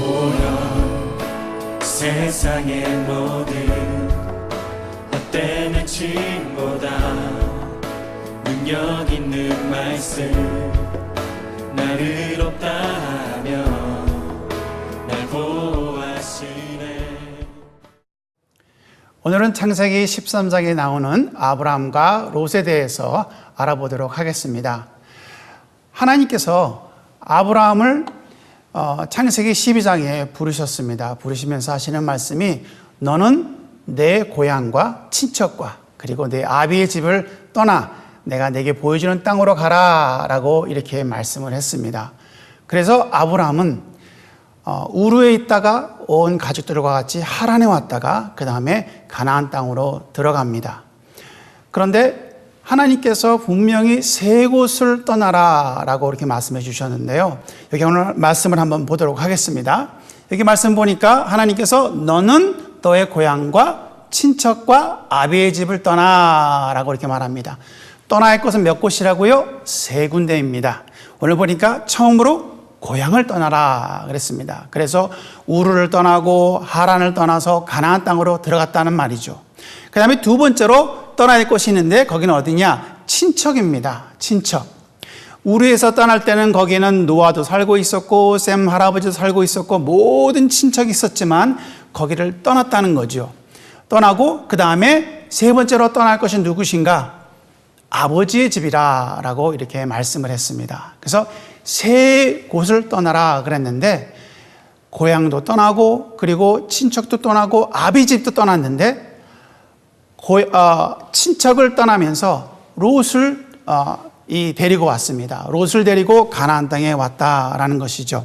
보여 세상의 모든 헛된 칭보다 능력 있는 말씀 날 의롭다 하며 날 보호하시네. 오늘은 창세기 13장에 나오는 아브라함과 롯에 대해서 알아보도록 하겠습니다. 하나님께서 아브라함을 창세기 12장에 부르셨습니다. 부르시면서 하시는 말씀이 너는 내 고향과 친척과 그리고 내 아비의 집을 떠나 내가 내게 보여주는 땅으로 가라 라고 이렇게 말씀을 했습니다. 그래서 아브라함은 우르에 있다가 온 가족들과 같이 하란에 왔다가 그 다음에 가나안 땅으로 들어갑니다. 그런데 하나님께서 분명히 세 곳을 떠나라 라고 이렇게 말씀해 주셨는데요. 여기 오늘 말씀을 한번 보도록 하겠습니다. 여기 말씀 보니까 하나님께서 너는 너의 고향과 친척과 아비의 집을 떠나 라고 이렇게 말합니다. 떠나야 할 곳은 몇 곳이라고요? 세 군데입니다. 오늘 보니까 처음으로 고향을 떠나라 그랬습니다. 그래서 우르를 떠나고 하란을 떠나서 가나안 땅으로 들어갔다는 말이죠. 그 다음에 두 번째로 떠나야 할 곳이 있는데 거기는 어디냐? 친척입니다. 친척. 우르에서 떠날 때는 거기는 노아도 살고 있었고 셈 할아버지도 살고 있었고 모든 친척이 있었지만 거기를 떠났다는 거죠. 떠나고 그 다음에 세 번째로 떠날 것이 누구신가? 아버지의 집이라 라고 이렇게 말씀을 했습니다. 그래서 세 곳을 떠나라 그랬는데 고향도 떠나고 그리고 친척도 떠나고 아비 집도 떠났는데 친척을 떠나면서 롯을 데리고 왔습니다. 롯을 데리고 가나안 땅에 왔다라는 것이죠.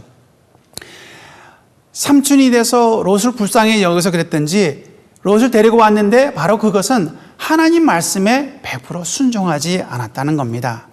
삼촌이 돼서 롯을 불쌍히 여기서 그랬던지 롯을 데리고 왔는데 바로 그것은 하나님 말씀에 100% 순종하지 않았다는 겁니다.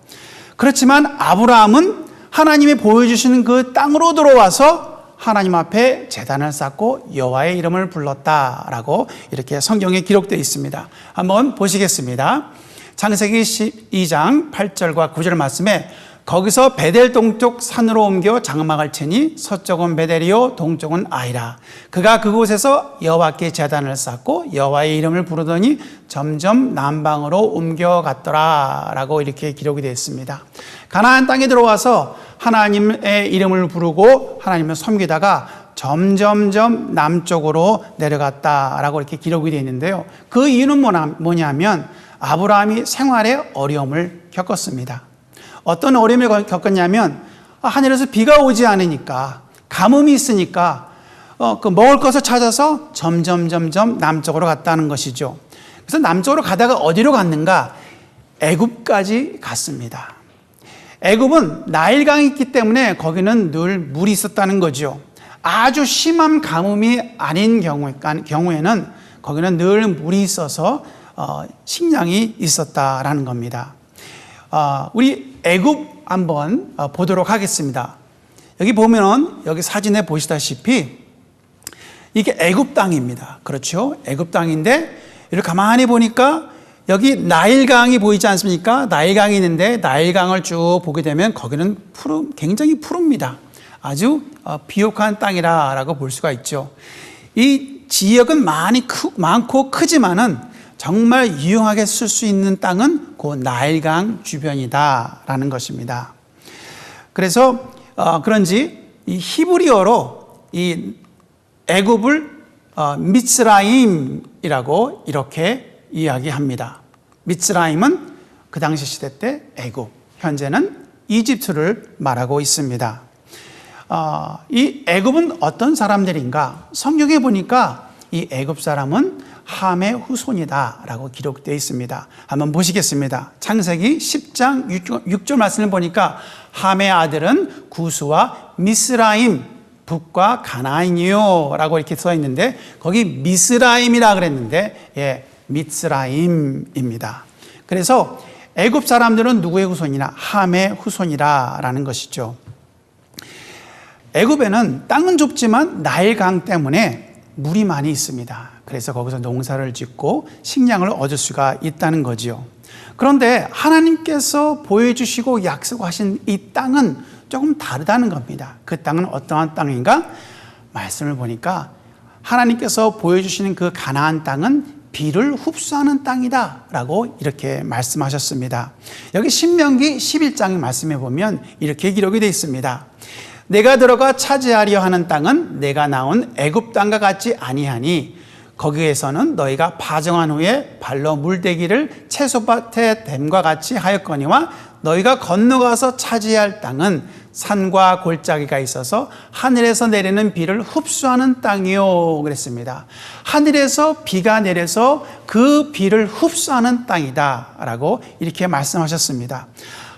그렇지만 아브라함은 하나님이 보여주시는 그 땅으로 들어와서 하나님 앞에 제단을 쌓고 여호와의 이름을 불렀다라고 이렇게 성경에 기록되어 있습니다. 한번 보시겠습니다. 창세기 12장 8절과 9절 말씀에 거기서 베델 동쪽 산으로 옮겨 장막을 치니 서쪽은 베델이요 동쪽은 아이라. 그가 그곳에서 여호와께 제단을 쌓고 여호와의 이름을 부르더니 점점 남방으로 옮겨갔더라 라고 이렇게 기록이 되어 있습니다. 가나안 땅에 들어와서 하나님의 이름을 부르고 하나님을 섬기다가 점점점 남쪽으로 내려갔다라고 이렇게 기록이 되어 있는데요. 그 이유는 뭐냐면 아브라함이 생활에 어려움을 겪었습니다. 어떤 어려움을 겪었냐면 하늘에서 비가 오지 않으니까 가뭄이 있으니까 그 먹을 것을 찾아서 점점 남쪽으로 갔다는 것이죠. 그래서 남쪽으로 가다가 어디로 갔는가? 애굽까지 갔습니다. 애굽은 나일강이 있기 때문에 거기는 늘 물이 있었다는 거죠. 아주 심한 가뭄이 아닌 경우에는 거기는 늘 물이 있어서 식량이 있었다라는 겁니다. 우리 애굽 한번 보도록 하겠습니다. 여기 보면 여기 사진에 보시다시피 이게 애굽 땅입니다. 그렇죠? 애굽 땅인데 이렇게 가만히 보니까 여기 나일강이 보이지 않습니까? 나일강이 있는데 나일강을 쭉 보게 되면 거기는 굉장히 푸릅니다. 아주 비옥한 땅이라고 볼 수가 있죠. 이 지역은 많고 크지만은 정말 유용하게 쓸 수 있는 땅은 그 나일강 주변이다라는 것입니다. 그래서 그런지 이 히브리어로 이 애굽을 미츠라임이라고 이렇게 이야기합니다. 미츠라임은 그 당시 시대 때 애굽, 현재는 이집트를 말하고 있습니다. 이 애굽은 어떤 사람들인가? 성경에 보니까 이 애굽 사람은 함의 후손이다라고 기록되어 있습니다. 한번 보시겠습니다. 창세기 10장 6절 말씀을 보니까 함의 아들은 구스와 미스라임, 북과 가나안이요 라고 이렇게 써 있는데 거기 미스라임이라 그랬는데 미츠라임입니다. 그래서 애굽 사람들은 누구의 후손이나 함의 후손이라는 것이죠. 애굽에는 땅은 좁지만 나일강 때문에 물이 많이 있습니다. 그래서 거기서 농사를 짓고 식량을 얻을 수가 있다는 거지요. 그런데 하나님께서 보여주시고 약속하신 이 땅은 조금 다르다는 겁니다. 그 땅은 어떠한 땅인가? 말씀을 보니까 하나님께서 보여주시는 그 가나안 땅은 비를 흡수하는 땅이다 라고 이렇게 말씀하셨습니다. 여기 신명기 11장 말씀에 보면 이렇게 기록이 되어 있습니다. 내가 들어가 차지하려 하는 땅은 내가 나온 애굽 땅과 같지 아니하니 거기에서는 너희가 파정한 후에 발로 물대기를 채소밭에 댐과 같이 하였거니와 너희가 건너가서 차지할 땅은 산과 골짜기가 있어서 하늘에서 내리는 비를 흡수하는 땅이요 그랬습니다. 하늘에서 비가 내려서 그 비를 흡수하는 땅이다 라고 이렇게 말씀하셨습니다.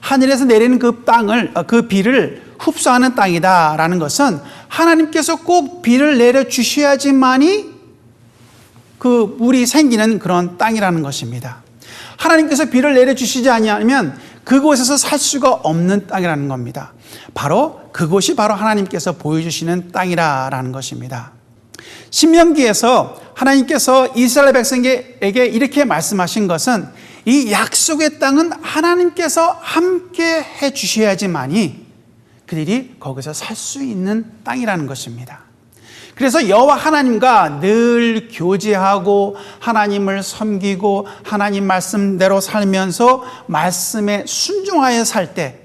하늘에서 내리는 그 땅을, 그 비를 흡수하는 땅이다 라는 것은 하나님께서 꼭 비를 내려주셔야지만이 그 물이 생기는 그런 땅이라는 것입니다. 하나님께서 비를 내려주시지 아니하면 그곳에서 살 수가 없는 땅이라는 겁니다. 바로 그곳이 바로 하나님께서 보여주시는 땅이라는 것입니다. 신명기에서 하나님께서 이스라엘 백성에게 이렇게 말씀하신 것은 이 약속의 땅은 하나님께서 함께 해 주셔야지만이 그들이 거기서 살 수 있는 땅이라는 것입니다. 그래서 여호와 하나님과 늘 교제하고 하나님을 섬기고 하나님 말씀대로 살면서 말씀에 순종하여 살 때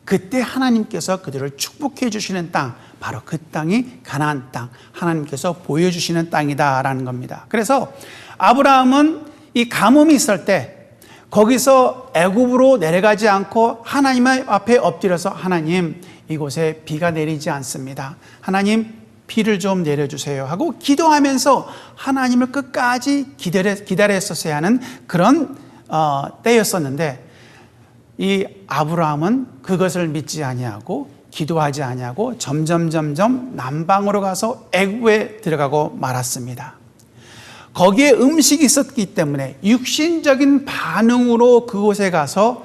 그때 하나님께서 그들을 축복해 주시는 땅, 바로 그 땅이 가나안 땅, 하나님께서 보여주시는 땅이다라는 겁니다. 그래서 아브라함은 이 가뭄이 있을 때 거기서 애굽으로 내려가지 않고 하나님 앞에 엎드려서 하나님 이곳에 비가 내리지 않습니다. 하나님 비를 좀 내려주세요 하고 기도하면서 하나님을 끝까지 기다렸었어야 하는 그런 때였었는데 이 아브라함은 그것을 믿지 아니하고 기도하지 아니하고 점점 남방으로 가서 애굽에 들어가고 말았습니다. 거기에 음식이 있었기 때문에 육신적인 반응으로 그곳에 가서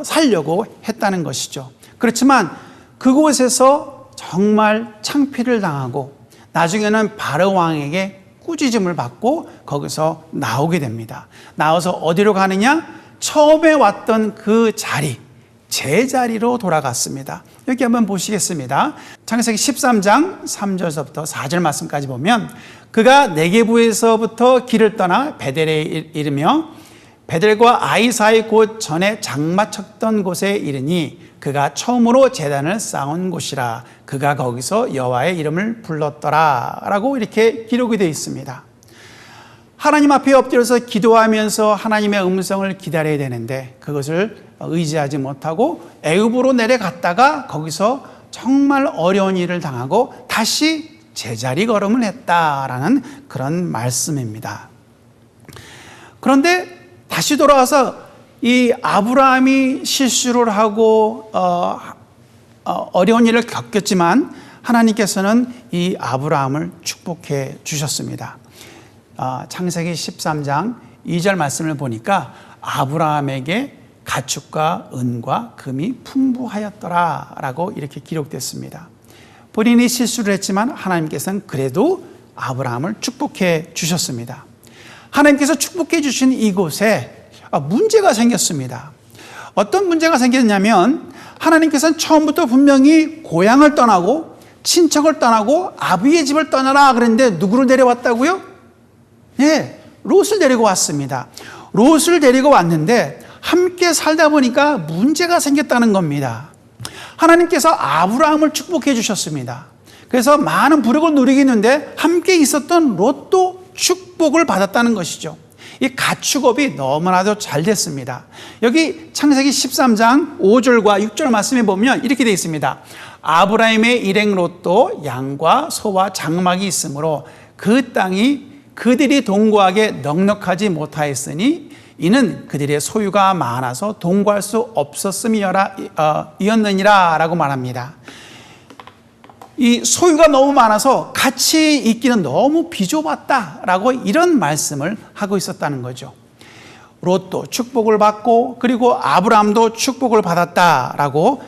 살려고 했다는 것이죠. 그렇지만 그곳에서 정말 창피를 당하고 나중에는 바로 왕에게 꾸짖음을 받고 거기서 나오게 됩니다. 나와서 어디로 가느냐? 처음에 왔던 그 자리, 제자리로 돌아갔습니다. 여기 한번 보시겠습니다. 창세기 13장 3절서부터 4절 말씀까지 보면 그가 네게부에서부터 길을 떠나 베델에 이르며 베델과 아이 사이 곧 전에 장마 쳤던 곳에 이르니 그가 처음으로 제단을 쌓은 곳이라 그가 거기서 여호와의 이름을 불렀더라 라고 이렇게 기록이 되어 있습니다. 하나님 앞에 엎드려서 기도하면서 하나님의 음성을 기다려야 되는데 그것을 의지하지 못하고 애굽으로 내려갔다가 거기서 정말 어려운 일을 당하고 다시 제자리 걸음을 했다라는 그런 말씀입니다. 그런데 다시 돌아와서 이 아브라함이 실수를 하고 어려운 일을 겪었지만 하나님께서는 이 아브라함을 축복해 주셨습니다. 창세기 13장 2절 말씀을 보니까 아브라함에게 가축과 은과 금이 풍부하였더라 라고 이렇게 기록됐습니다. 본인이 실수를 했지만 하나님께서는 그래도 아브라함을 축복해 주셨습니다. 하나님께서 축복해 주신 이곳에 문제가 생겼습니다. 어떤 문제가 생겼냐면 하나님께서는 처음부터 분명히 고향을 떠나고 친척을 떠나고 아비의 집을 떠나라 그랬는데 누구를 데려왔다고요? 네, 롯을 데리고 왔습니다. 롯을 데리고 왔는데 함께 살다 보니까 문제가 생겼다는 겁니다. 하나님께서 아브라함을 축복해 주셨습니다. 그래서 많은 부력을 누리겠는데 함께 있었던 롯도 축복을 받았다는 것이죠. 이 가축업이 너무나도 잘 됐습니다. 여기 창세기 13장 5절과 6절 말씀에 보면 이렇게 되어 있습니다. 아브라함의 일행 롯도 양과 소와 장막이 있으므로 그 땅이 그들이 동거하게 넉넉하지 못하였으니 이는 그들의 소유가 많아서 동거할 수 없었음이었느니라 라고 말합니다. 이 소유가 너무 많아서 같이 있기는 너무 비좁았다라고 이런 말씀을 하고 있었다는 거죠. 롯도 축복을 받고 그리고 아브라함도 축복을 받았다라고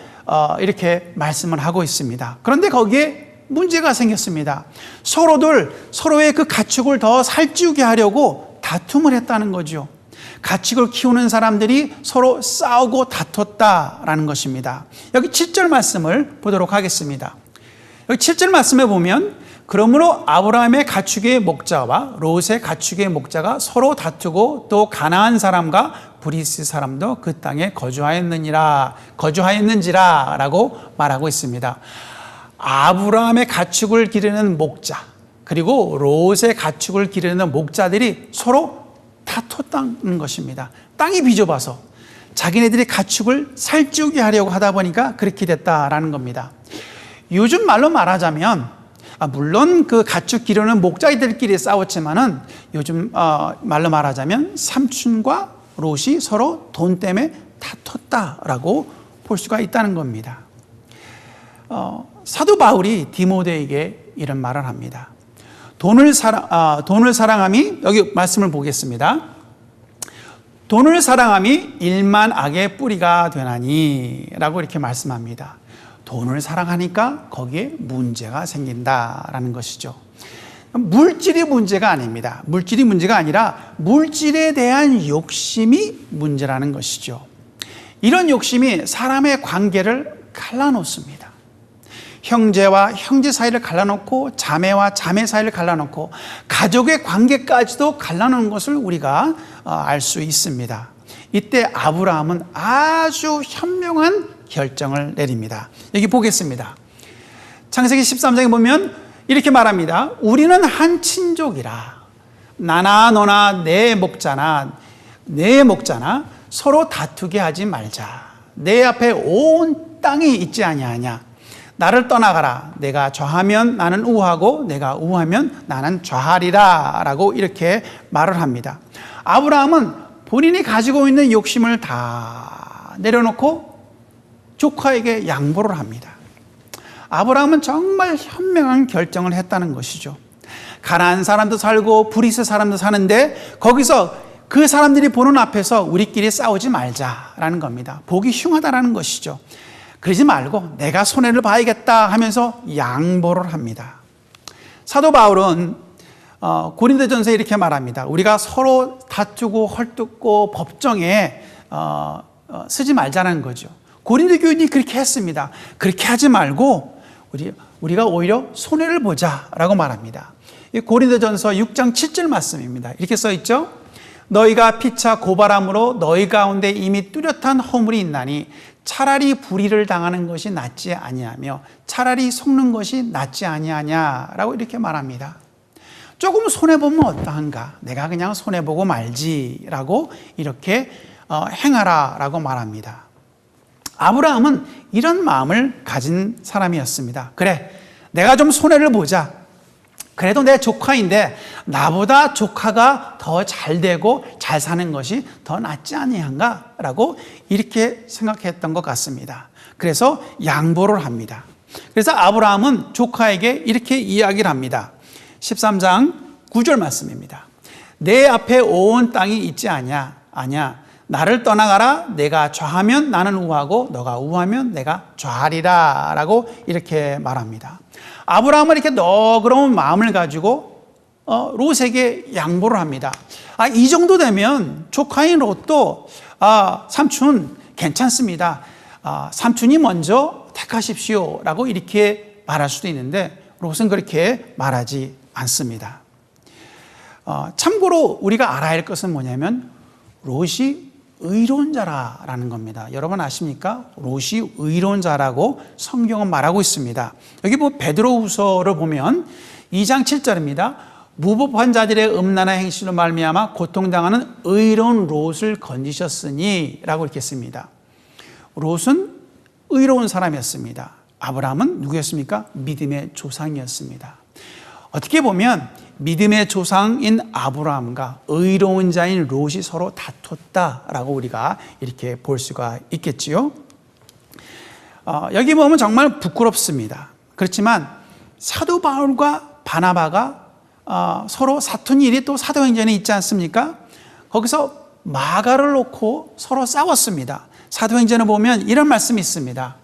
이렇게 말씀을 하고 있습니다. 그런데 거기에 문제가 생겼습니다. 서로의 그 가축을 더 살찌우게 하려고 다툼을 했다는 거죠. 가축을 키우는 사람들이 서로 싸우고 다퉜다라는 것입니다. 여기 7절 말씀을 보도록 하겠습니다. 여기 7절 말씀에 보면 그러므로 아브라함의 가축의 목자와 롯의 가축의 목자가 서로 다투고 또 가나안 사람과 브리스 사람도 그 땅에 거주하였는지라라고 말하고 있습니다. 아브라함의 가축을 기르는 목자 그리고 롯의 가축을 기르는 목자들이 서로 다퉜다는 것입니다. 땅이 비좁아서 자기네들이 가축을 살찌우게 하려고 하다 보니까 그렇게 됐다라는 겁니다. 요즘 말로 말하자면 물론 그 가축 기르는 목자들끼리 싸웠지만은 요즘 말로 말하자면 삼촌과 롯이 서로 돈 때문에 다퉜다라고 볼 수가 있다는 겁니다. 사도 바울이 디모데에게 이런 말을 합니다. 돈을 사랑함이, 여기 말씀을 보겠습니다. 돈을 사랑함이 일만 악의 뿌리가 되나니 라고 이렇게 말씀합니다. 돈을 사랑하니까 거기에 문제가 생긴다라는 것이죠. 물질이 문제가 아닙니다. 물질이 문제가 아니라 물질에 대한 욕심이 문제라는 것이죠. 이런 욕심이 사람의 관계를 갈라놓습니다. 형제와 형제 사이를 갈라놓고 자매와 자매 사이를 갈라놓고 가족의 관계까지도 갈라놓는 것을 우리가 알 수 있습니다. 이때 아브라함은 아주 현명한 결정을 내립니다. 여기 보겠습니다. 창세기 13장에 보면 이렇게 말합니다. 우리는 한 친족이라 나나 너나 내 목자나 서로 다투게 하지 말자. 내 앞에 온 땅이 있지 아니하냐. 나를 떠나가라. 내가 좌하면 나는 우하고 내가 우하면 나는 좌하리라 라고 이렇게 말을 합니다. 아브라함은 본인이 가지고 있는 욕심을 다 내려놓고 조카에게 양보를 합니다. 아브라함은 정말 현명한 결정을 했다는 것이죠. 가나안 사람도 살고 브리스 사람도 사는데 거기서 그 사람들이 보는 앞에서 우리끼리 싸우지 말자라는 겁니다. 보기 흉하다라는 것이죠. 그러지 말고 내가 손해를 봐야겠다 하면서 양보를 합니다. 사도 바울은 고린도전서에 이렇게 말합니다. 우리가 서로 다투고 헐뜯고 법정에 쓰지 말자는 거죠. 고린도 교인이 그렇게 했습니다. 그렇게 하지 말고 우리가 오히려 손해를 보자라고 말합니다. 고린도전서 6장 7절 말씀입니다. 이렇게 써 있죠. 너희가 피차 고발함으로 너희 가운데 이미 뚜렷한 허물이 있나니 차라리 불의를 당하는 것이 낫지 아니하며 차라리 속는 것이 낫지 아니하냐라고 이렇게 말합니다. 조금 손해보면 어떠한가? 내가 그냥 손해보고 말지라고 이렇게 행하라라고 말합니다. 아브라함은 이런 마음을 가진 사람이었습니다. 그래, 내가 좀 손해를 보자. 그래도 내 조카인데 나보다 조카가 더 잘 되고 잘 사는 것이 더 낫지 아니한가? 라고 이렇게 생각했던 것 같습니다. 그래서 양보를 합니다. 그래서 아브라함은 조카에게 이렇게 이야기를 합니다. 13장 9절 말씀입니다. 내 앞에 온 땅이 있지 아냐. 나를 떠나가라. 내가 좌하면 나는 우하고 너가 우하면 내가 좌하리라 라고 이렇게 말합니다. 아브라함은 이렇게 너그러운 마음을 가지고 롯에게 양보를 합니다. 이 정도 되면 조카인 롯도 삼촌 괜찮습니다. 삼촌이 먼저 택하십시오 라고 이렇게 말할 수도 있는데 롯은 그렇게 말하지 않습니다. 참고로 우리가 알아야 할 것은 뭐냐면 롯이 의로운 자라는 겁니다. 여러분 아십니까? 롯이 의로운 자라고 성경은 말하고 있습니다. 여기 베드로후서를 보면 2장 7절입니다. 무법한 자들의 음란한 행실로 말미암아 고통당하는 의로운 롯을 건지셨으니 라고 이렇게 씁니다. 롯은 의로운 사람이었습니다. 아브라함은 누구였습니까? 믿음의 조상이었습니다. 어떻게 보면 믿음의 조상인 아브라함과 의로운 자인 롯이 서로 다퉜다라고 우리가 이렇게 볼 수가 있겠지요. 여기 보면 정말 부끄럽습니다. 그렇지만 사도 바울과 바나바가 서로 사툰 일이 또 사도행전에 있지 않습니까? 거기서 마가를 놓고 서로 싸웠습니다. 사도행전을 보면 이런 말씀이 있습니다.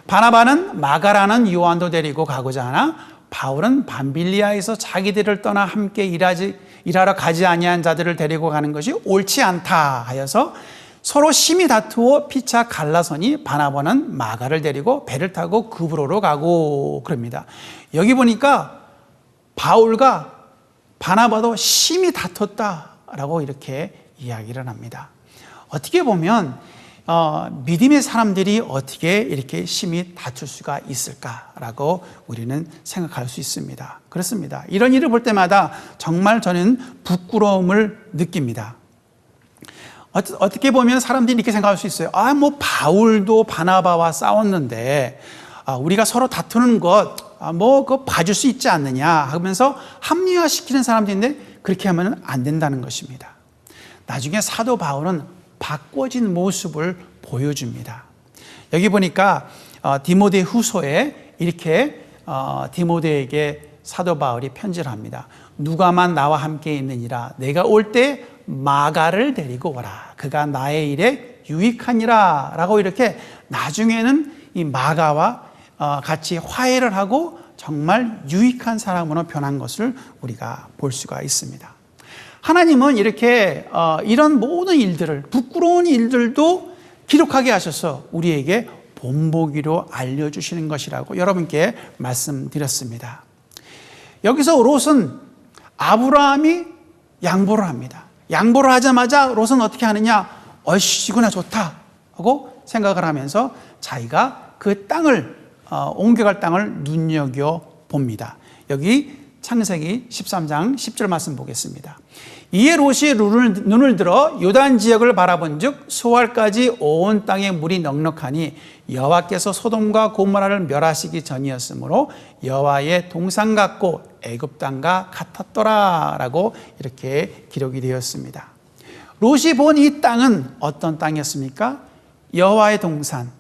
바나바는 마가라는 요한도 데리고 가고자 하나 바울은 밤빌리아에서 자기들을 떠나 함께 일하러 가지 아니한 자들을 데리고 가는 것이 옳지 않다 하여서 서로 심히 다투어 피차 갈라서니 바나바는 마가를 데리고 배를 타고 그브로로 가고 그럽니다. 여기 보니까 바울과 바나바도 심히 다퉜다라고 이렇게 이야기를 합니다. 어떻게 보면 믿음의 사람들이 어떻게 이렇게 심히 다툴 수가 있을까라고 우리는 생각할 수 있습니다. 그렇습니다. 이런 일을 볼 때마다 정말 저는 부끄러움을 느낍니다. 어떻게 보면 사람들이 이렇게 생각할 수 있어요. 뭐 바울도 바나바와 싸웠는데 우리가 서로 다투는 것 그거 봐줄 수 있지 않느냐 하면서 합리화시키는 사람들인데 그렇게 하면 안 된다는 것입니다. 나중에 사도 바울은 바꿔진 모습을 보여줍니다. 여기 보니까 디모데 후서에 이렇게 디모데에게 사도 바울이 편지를 합니다. 누가만 나와 함께 있느니라. 내가 올 때 마가를 데리고 오라. 그가 나의 일에 유익하니라. 라고 이렇게 나중에는 이 마가와 같이 화해를 하고 정말 유익한 사람으로 변한 것을 우리가 볼 수가 있습니다. 하나님은 이렇게 이런 모든 일들을, 부끄러운 일들도 기록하게 하셔서 우리에게 본보기로 알려주시는 것이라고 여러분께 말씀드렸습니다. 여기서 롯은 아브라함이 양보를 합니다. 양보를 하자마자 롯은 어떻게 하느냐? 얼씨구나 좋다 하고 생각을 하면서 자기가 그 땅을 옮겨갈 땅을 눈여겨봅니다. 여기 창세기 13장 10절 말씀 보겠습니다. 이에 롯이 눈을 들어 요단 지역을 바라본 즉 소알까지 온 땅에 물이 넉넉하니 여호와께서 소돔과 고모라를 멸하시기 전이었으므로 여호와의 동산 같고 애굽 땅과 같았더라 라고 이렇게 기록이 되었습니다. 롯이 본 이 땅은 어떤 땅이었습니까? 여호와의 동산,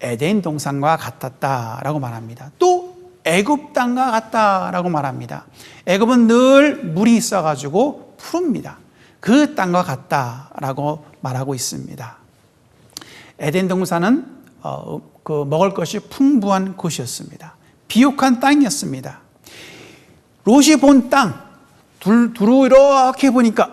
에덴 동산과 같았다라고 말합니다. 또 애굽 땅과 같다라고 말합니다. 애굽은 늘 물이 있어가지고 푸릅니다. 그 땅과 같다라고 말하고 있습니다. 에덴 동산은 먹을 것이 풍부한 곳이었습니다. 비옥한 땅이었습니다. 롯이 본 땅, 두루 이렇게 보니까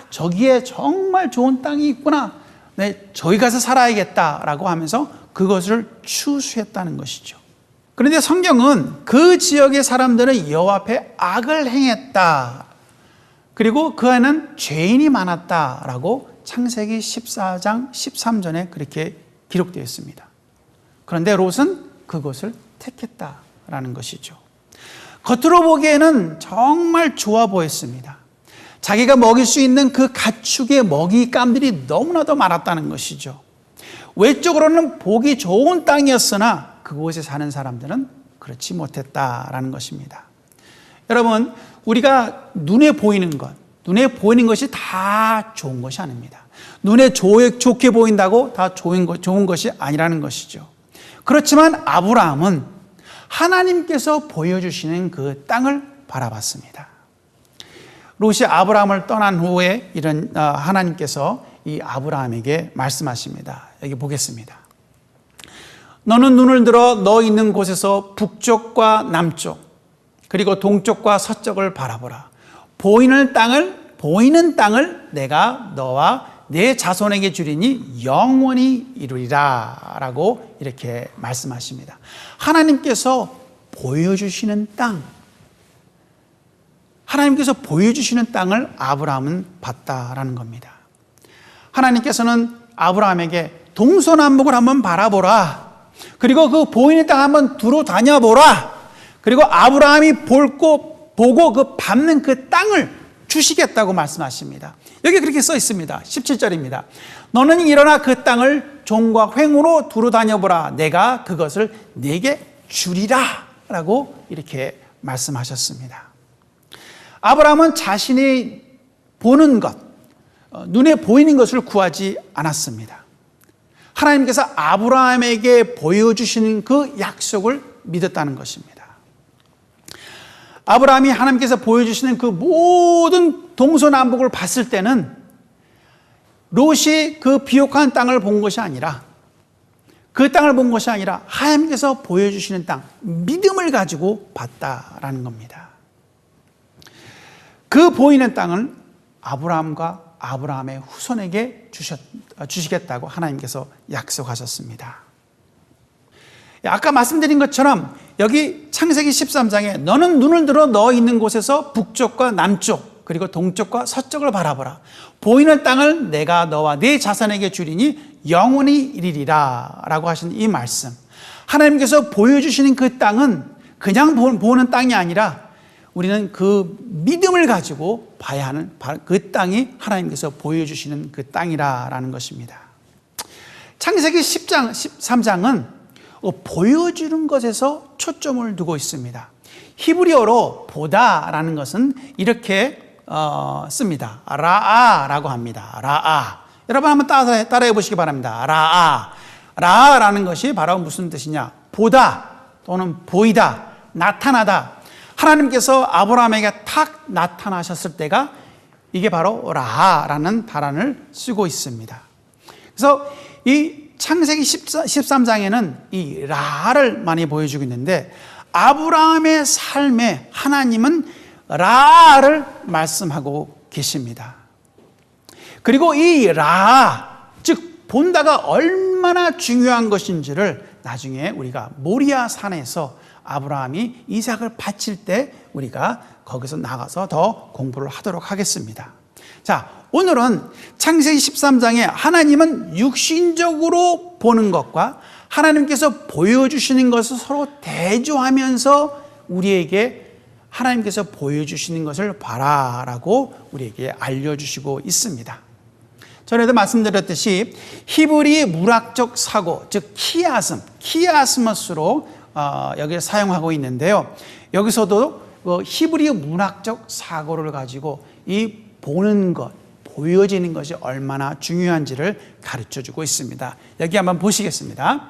저기에 정말 좋은 땅이 있구나. 네, 저기 가서 살아야겠다라고 하면서 그것을 추수했다는 것이죠. 그런데 성경은 그 지역의 사람들은 여호와 앞에 악을 행했다. 그리고 그 안에는 죄인이 많았다라고 창세기 14장 13절에 그렇게 기록되어 있습니다. 그런데 롯은 그것을 택했다라는 것이죠. 겉으로 보기에는 정말 좋아 보였습니다. 자기가 먹일 수 있는 그 가축의 먹이감들이 너무나도 많았다는 것이죠. 외적으로는 보기 좋은 땅이었으나 그곳에 사는 사람들은 그렇지 못했다라는 것입니다. 여러분, 우리가 눈에 보이는 것이 다 좋은 것이 아닙니다. 눈에 좋게 보인다고 다 좋은 것이 아니라는 것이죠. 그렇지만 아브라함은 하나님께서 보여주시는 그 땅을 바라봤습니다. 롯이 아브라함을 떠난 후에 이런 하나님께서 이 아브라함에게 말씀하십니다. 여기 보겠습니다. 너는 눈을 들어 너 있는 곳에서 북쪽과 남쪽 그리고 동쪽과 서쪽을 바라보라. 보이는 땅을 내가 너와 내 자손에게 주리니 영원히 이루리라 라고 이렇게 말씀하십니다. 하나님께서 보여주시는 땅, 하나님께서 보여주시는 땅을 아브라함은 봤다라는 겁니다. 하나님께서는 아브라함에게 동서남북을 한번 바라보라. 그리고 그 보이는 땅 한번 두루 다녀보라. 그리고 아브라함이 보고 그 밟는 그 땅을 주시겠다고 말씀하십니다. 여기 그렇게 써 있습니다. 17절입니다. 너는 일어나 그 땅을 종과 횡으로 두루 다녀보라. 내가 그것을 네게 주리라 라고 이렇게 말씀하셨습니다. 아브라함은 자신이 보는 것, 눈에 보이는 것을 구하지 않았습니다. 하나님께서 아브라함에게 보여주시는 그 약속을 믿었다는 것입니다. 아브라함이 하나님께서 보여주시는 그 모든 동서남북을 봤을 때는 롯이 그 비옥한 땅을 본 것이 아니라 그 땅을 본 것이 아니라 하나님께서 보여주시는 땅, 믿음을 가지고 봤다라는 겁니다. 그 보이는 땅을 아브라함과 아브라함의 후손에게 주시겠다고 하나님께서 약속하셨습니다. 아까 말씀드린 것처럼 여기 창세기 13장에 너는 눈을 들어 너 있는 곳에서 북쪽과 남쪽 그리고 동쪽과 서쪽을 바라보라. 보이는 땅을 내가 너와 네 자손에게 주리니 영원히 이르리라 라고 하신 이 말씀, 하나님께서 보여주시는 그 땅은 그냥 보는 땅이 아니라 우리는 그 믿음을 가지고 봐야 하는 그 땅이 하나님께서 보여주시는 그 땅이라는 것입니다. 창세기 10장, 13장은 보여주는 것에서 초점을 두고 있습니다. 히브리어로 보다라는 것은 이렇게 씁니다. 라아라고 합니다. 라아. 여러분 한번 따라해 보시기 바랍니다. 라아. 라아라는 것이 바로 무슨 뜻이냐? 보다 또는 보이다, 나타나다. 하나님께서 아브라함에게 탁 나타나셨을 때가 이게 바로 라아라는 단어를 쓰고 있습니다. 그래서 이 창세기 13장에는 이 라를 많이 보여주고 있는데 아브라함의 삶에 하나님은 라를 말씀하고 계십니다. 그리고 이 라, 즉 본다가 얼마나 중요한 것인지를 나중에 우리가 모리아 산에서 아브라함이 이삭을 바칠 때 우리가 거기서 나가서 더 공부를 하도록 하겠습니다. 자, 오늘은 창세기 13장에 하나님은 육신적으로 보는 것과 하나님께서 보여주시는 것을 서로 대조하면서 우리에게 하나님께서 보여주시는 것을 봐라라고 우리에게 알려주시고 있습니다. 전에도 말씀드렸듯이 히브리 문학적 사고, 즉 키아스머스로 여기에 사용하고 있는데요. 여기서도 히브리 문학적 사고를 가지고 이 보는 것, 보여지는 것이 얼마나 중요한지를 가르쳐주고 있습니다. 여기 한번 보시겠습니다.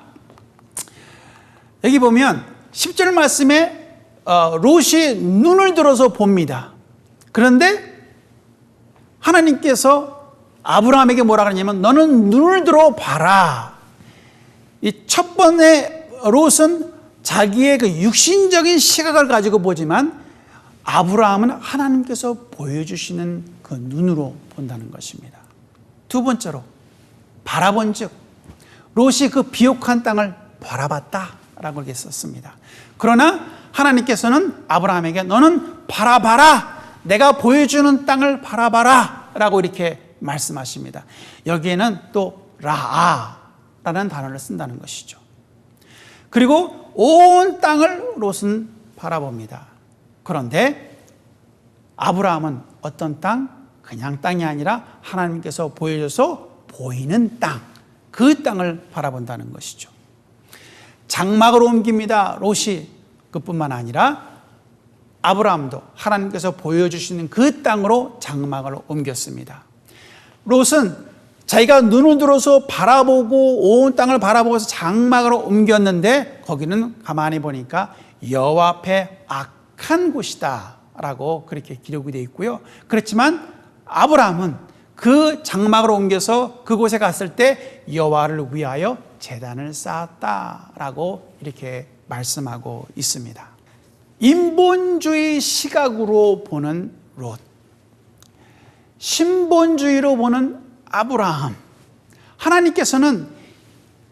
여기 보면 10절 말씀에 롯이 눈을 들어서 봅니다. 그런데 하나님께서 아브라함에게 뭐라 그러냐면 너는 눈을 들어 봐라. 이 첫 번째 롯은 자기의 그 육신적인 시각을 가지고 보지만 아브라함은 하나님께서 보여주시는 그 눈으로 본다는 것입니다. 두 번째로 바라본 즉 롯이 그 비옥한 땅을 바라봤다라고 이렇게 썼습니다. 그러나 하나님께서는 아브라함에게 너는 바라봐라, 내가 보여주는 땅을 바라봐라 라고 이렇게 말씀하십니다. 여기에는 또 라아라는 단어를 쓴다는 것이죠. 그리고 온 땅을 롯은 바라봅니다. 그런데 아브라함은 어떤 땅? 그냥 땅이 아니라 하나님께서 보여줘서 보이는 땅, 그 땅을 바라본다는 것이죠. 장막을 옮깁니다. 롯이. 그뿐만 아니라 아브라함도 하나님께서 보여주시는 그 땅으로 장막을 옮겼습니다. 롯은 자기가 눈을 들어서 바라보고 온 땅을 바라보고서 장막을 옮겼는데 거기는 가만히 보니까 여호와 앞에 악한 곳이다 라고 그렇게 기록이 되어 있고요. 그렇지만 아브라함은 그 장막을 옮겨서 그곳에 갔을 때 여호와를 위하여 제단을 쌓았다라고 이렇게 말씀하고 있습니다. 인본주의 시각으로 보는 롯, 신본주의로 보는 아브라함. 하나님께서는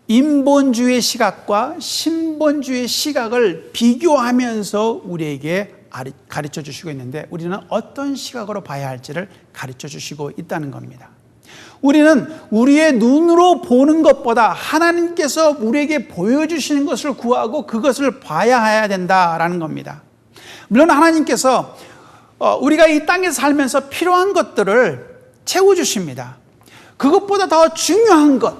인본주의 시각과 신본주의 시각을 비교하면서 우리에게 가르쳐 주시고 있는데 우리는 어떤 시각으로 봐야 할지를 가르쳐 주시고 있다는 겁니다. 우리는 우리의 눈으로 보는 것보다 하나님께서 우리에게 보여주시는 것을 구하고 그것을 봐야 해야 된다라는 겁니다. 물론 하나님께서 우리가 이 땅에 살면서 필요한 것들을 채워주십니다. 그것보다 더 중요한 것,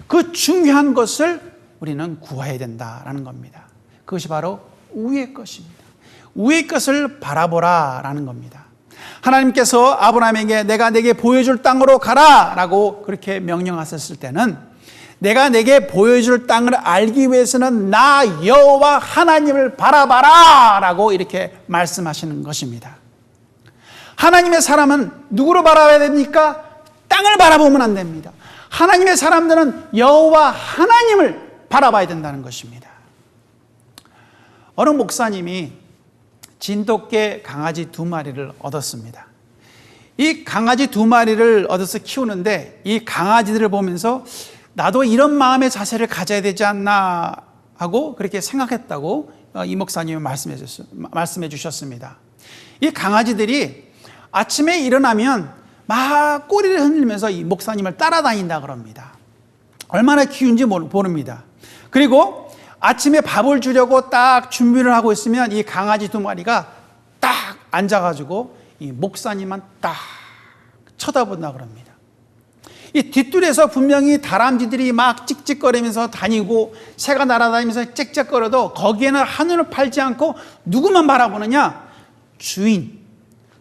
그 중요한 것을 우리는 구해야 된다라는 겁니다. 그것이 바로 위의 것입니다. 위의 것을 바라보라라는 겁니다. 하나님께서 아브라함에게 내가 내게 보여줄 땅으로 가라라고 그렇게 명령하셨을 때는 내가 내게 보여줄 땅을 알기 위해서는 나 여호와 하나님을 바라봐라라고 이렇게 말씀하시는 것입니다. 하나님의 사람은 누구로 바라봐야 됩니까? 땅을 바라보면 안 됩니다. 하나님의 사람들은 여호와 하나님을 바라봐야 된다는 것입니다. 어느 목사님이 진돗개 강아지 2마리를 얻었습니다. 이 강아지 2마리를 얻어서 키우는데 이 강아지들을 보면서 나도 이런 마음의 자세를 가져야 되지 않나 하고 그렇게 생각했다고 이 목사님이 말씀해 주셨습니다. 이 강아지들이 아침에 일어나면 막 꼬리를 흔들면서 이 목사님을 따라다닌다 그럽니다. 얼마나 귀여운지 모릅니다. 그리고 아침에 밥을 주려고 딱 준비를 하고 있으면 이 강아지 두 마리가 딱 앉아가지고 이 목사님만 딱 쳐다본다 그럽니다. 이 뒷뜰에서 분명히 다람쥐들이 막 찍찍거리면서 다니고 새가 날아다니면서 짹짹거려도 거기에는 한눈을 팔지 않고 누구만 바라보느냐?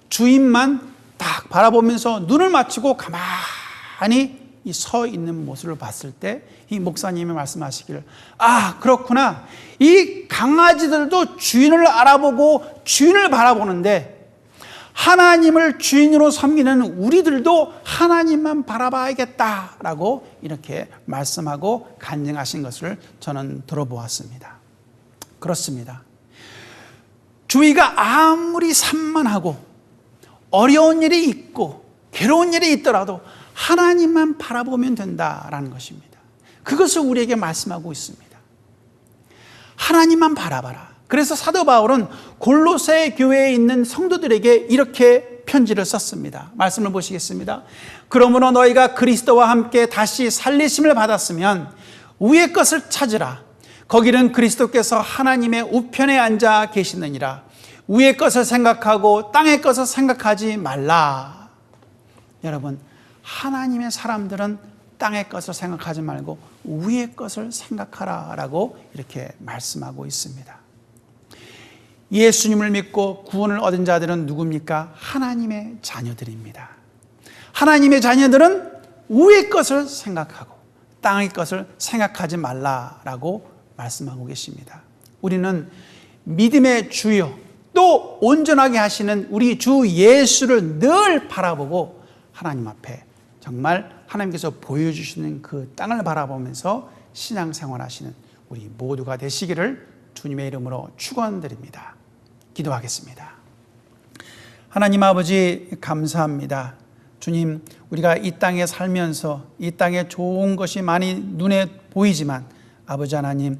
주인만 딱 바라보면서 눈을 맞추고 가만히 서 있는 모습을 봤을 때 이 목사님이 말씀하시기를, 아, 그렇구나. 이 강아지들도 주인을 알아보고 주인을 바라보는데 하나님을 주인으로 섬기는 우리들도 하나님만 바라봐야겠다라고 이렇게 말씀하고 간증하신 것을 저는 들어보았습니다. 그렇습니다. 주위가 아무리 산만하고 어려운 일이 있고 괴로운 일이 있더라도 하나님만 바라보면 된다라는 것입니다. 그것을 우리에게 말씀하고 있습니다. 하나님만 바라봐라. 그래서 사도 바울은 골로새 교회에 있는 성도들에게 이렇게 편지를 썼습니다. 말씀을 보시겠습니다. 그러므로 너희가 그리스도와 함께 다시 살리심을 받았으면 위의 것을 찾으라. 거기는 그리스도께서 하나님의 우편에 앉아 계시느니라. 위의 것을 생각하고 땅의 것을 생각하지 말라. 여러분, 하나님의 사람들은 땅의 것을 생각하지 말고 위의 것을 생각하라라고 이렇게 말씀하고 있습니다. 예수님을 믿고 구원을 얻은 자들은 누굽니까? 하나님의 자녀들입니다. 하나님의 자녀들은 위의 것을 생각하고 땅의 것을 생각하지 말라라고 말씀하고 계십니다. 우리는 믿음의 주요 또 온전하게 하시는 우리 주 예수를 늘 바라보고 하나님 앞에 정말 하나님께서 보여주시는 그 땅을 바라보면서 신앙생활하시는 우리 모두가 되시기를 주님의 이름으로 축원드립니다. 기도하겠습니다. 하나님 아버지 감사합니다. 주님, 우리가 이 땅에 살면서 이 땅에 좋은 것이 많이 눈에 보이지만 아버지 하나님,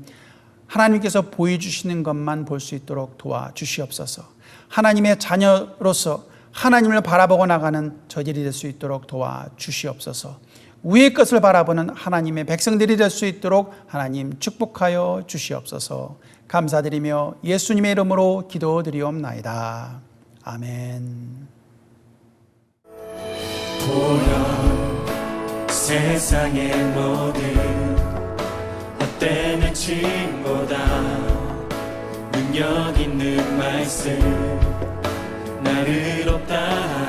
하나님께서 보여주시는 것만 볼 수 있도록 도와주시옵소서. 하나님의 자녀로서 하나님을 바라보고 나가는 저들이 될 수 있도록 도와주시옵소서. 위의 것을 바라보는 하나님의 백성들이 될 수 있도록 하나님 축복하여 주시옵소서. 감사드리며 예수님의 이름으로 기도드리옵나이다. 아멘. 보여 세상의 모든 헛된 행침보다 능력 있는 말씀 나를 없다